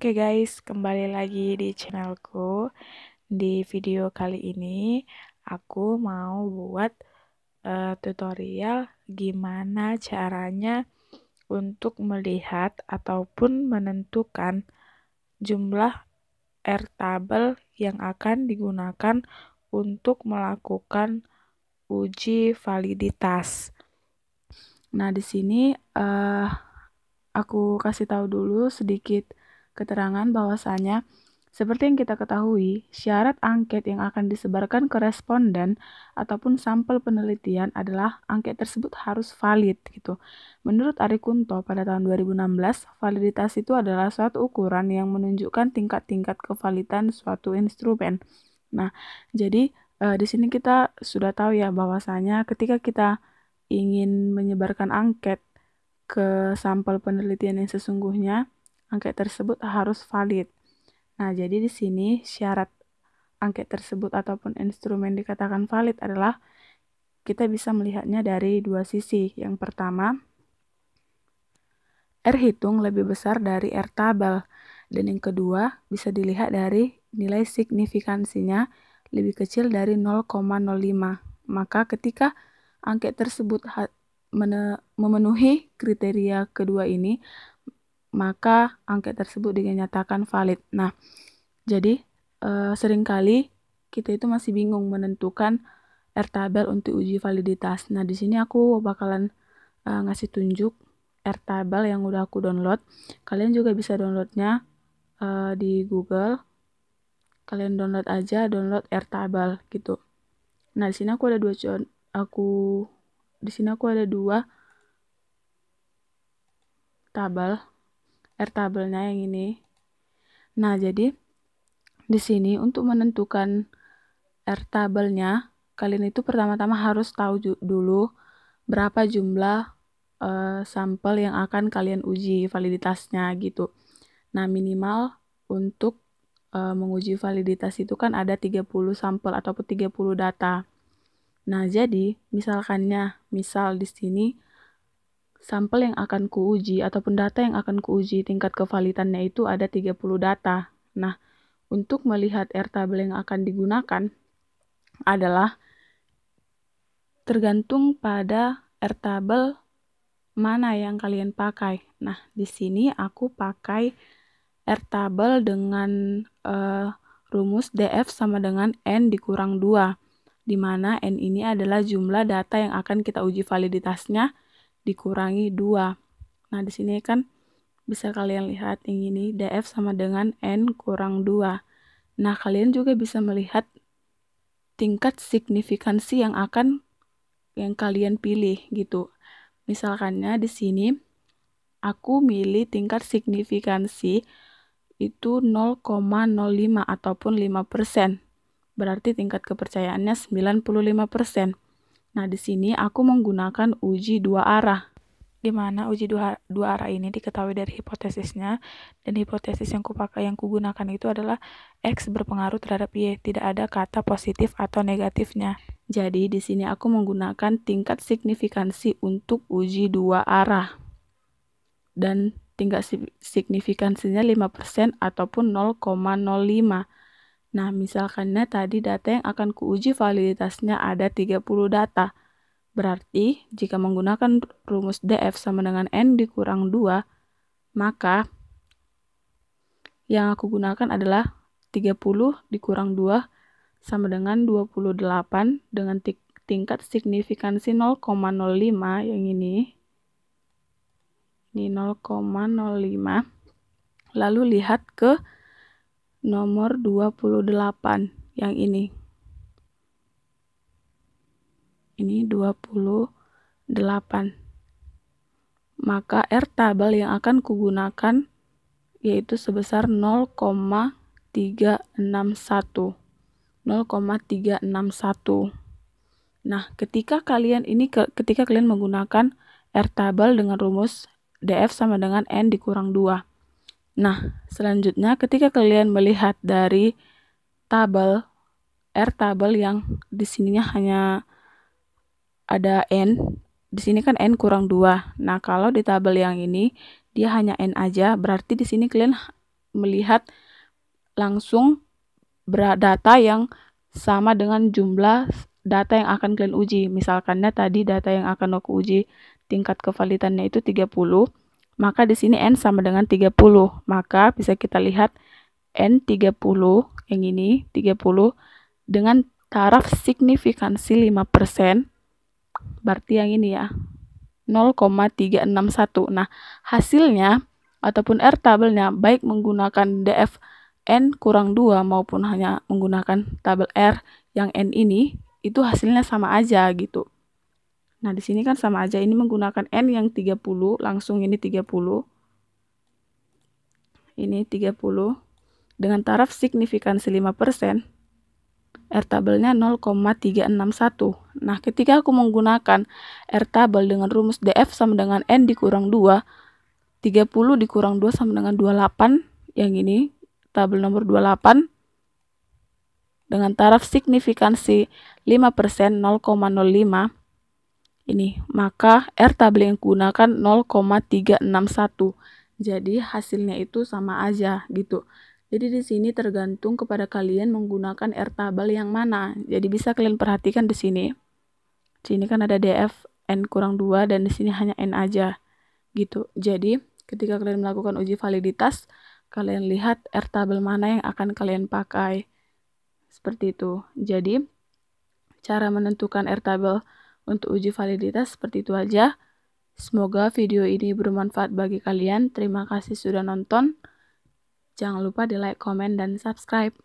Oke guys, kembali lagi di channelku. Di video kali ini aku mau buat tutorial gimana caranya untuk melihat ataupun menentukan jumlah airtable yang akan digunakan untuk melakukan uji validitas. Nah, di sini aku kasih tahu dulu sedikit keterangan bahwasanya seperti yang kita ketahui, syarat angket yang akan disebarkan ke responden ataupun sampel penelitian adalah angket tersebut harus valid gitu. Menurut Ari Kunto pada tahun 2016, validitas itu adalah suatu ukuran yang menunjukkan tingkat-tingkat kevalidan suatu instrumen. Nah, jadi di sini kita sudah tahu ya bahwasanya ketika kita ingin menyebarkan angket ke sampel penelitian yang sesungguhnya, angket tersebut harus valid. Nah, jadi di sini syarat angket tersebut ataupun instrumen dikatakan valid adalah kita bisa melihatnya dari dua sisi. Yang pertama, R hitung lebih besar dari R tabel. Dan yang kedua, bisa dilihat dari nilai signifikansinya lebih kecil dari 0,05. Maka ketika angket tersebut memenuhi kriteria kedua ini, maka angket tersebut dinyatakan valid. Nah, jadi seringkali kita itu masih bingung menentukan airtable untuk uji validitas. Nah, di sini aku bakalan ngasih tunjuk airtable yang udah aku download. Kalian juga bisa downloadnya di Google. Kalian download aja, download airtable gitu. Nah, di sini aku ada dua tabel, airtable-nya yang ini. Nah, jadi di sini untuk menentukan airtable-nya, kalian itu pertama-tama harus tahu dulu berapa jumlah sampel yang akan kalian uji validitasnya gitu. Nah, minimal untuk menguji validitas itu kan ada 30 sampel ataupun 30 data. Nah, jadi misal di sini sampel yang akan kuuji ataupun data yang akan kuuji tingkat kevalidannya itu ada 30 data. Nah, untuk melihat airtable yang akan digunakan adalah tergantung pada airtable mana yang kalian pakai. Nah, di sini aku pakai airtable dengan rumus DF sama dengan N dikurang 2, di mana N ini adalah jumlah data yang akan kita uji validitasnya dikurangi 2. Nah, di sini kan bisa kalian lihat yang ini DF sama dengan N kurang 2. Nah, kalian juga bisa melihat tingkat signifikansi yang kalian pilih gitu. Misalkannya di sini aku milih tingkat signifikansi itu 0,05 ataupun 5%. Berarti tingkat kepercayaannya 95%. Nah, di sini aku menggunakan uji dua arah, di mana uji dua arah ini diketahui dari hipotesisnya, dan hipotesis yang kugunakan itu adalah X berpengaruh terhadap Y, tidak ada kata positif atau negatifnya. Jadi di sini aku menggunakan tingkat signifikansi untuk uji dua arah, dan tingkat signifikansinya 5% ataupun 0,05. Nah, misalkannya tadi data yang akan kuuji validitasnya ada 30 data. Berarti, jika menggunakan rumus DF sama dengan N dikurang 2, maka yang aku gunakan adalah 30 dikurang 2 sama dengan 28 dengan tingkat signifikansi 0,05 yang ini 0,05. Lalu lihat ke nomor 28 yang ini. Ini 28. Maka airtable yang akan kugunakan yaitu sebesar 0,361. 0,361. Nah, ketika kalian menggunakan airtable dengan rumus DF sama dengan N dikurang 2. Nah, selanjutnya ketika kalian melihat dari airtable yang di sininya hanya ada N, di sini kan N kurang 2. Nah, kalau di tabel yang ini dia hanya N aja, berarti di sini kalian melihat langsung data yang sama dengan jumlah data yang akan kalian uji. Misalkannya tadi data yang akan aku uji tingkat kevalidannya itu 30, maka di sini N sama dengan 30. Maka bisa kita lihat N30 yang ini 30 dengan taraf signifikansi 5%, berarti yang ini ya 0,361. Nah, hasilnya ataupun R tabelnya baik menggunakan DF N-2 maupun hanya menggunakan tabel R yang N ini, itu hasilnya sama aja gitu. Nah, di sini kan sama aja, ini menggunakan N yang 30, langsung ini 30. Ini 30 dengan taraf signifikansi 5%. R tabelnya 0,361. Nah, ketika aku menggunakan R tabel dengan rumus DF sama dengan N dikurang 2, 30 dikurang 2 sama dengan 28, yang ini tabel nomor 28, dengan taraf signifikansi 5%, 0,05, ini, maka R tabel yang gunakan 0,361. Jadi hasilnya itu sama aja gitu. Jadi di sini tergantung kepada kalian menggunakan R tabel yang mana. Jadi bisa kalian perhatikan di sini. Di sini kan ada DF N-2 dan di sini hanya N aja gitu. Jadi ketika kalian melakukan uji validitas, kalian lihat R tabel mana yang akan kalian pakai. Seperti itu. Jadi cara menentukan R tabel untuk uji validitas seperti itu aja. Semoga video ini bermanfaat bagi kalian. Terima kasih sudah nonton. Jangan lupa di like, komen, dan subscribe.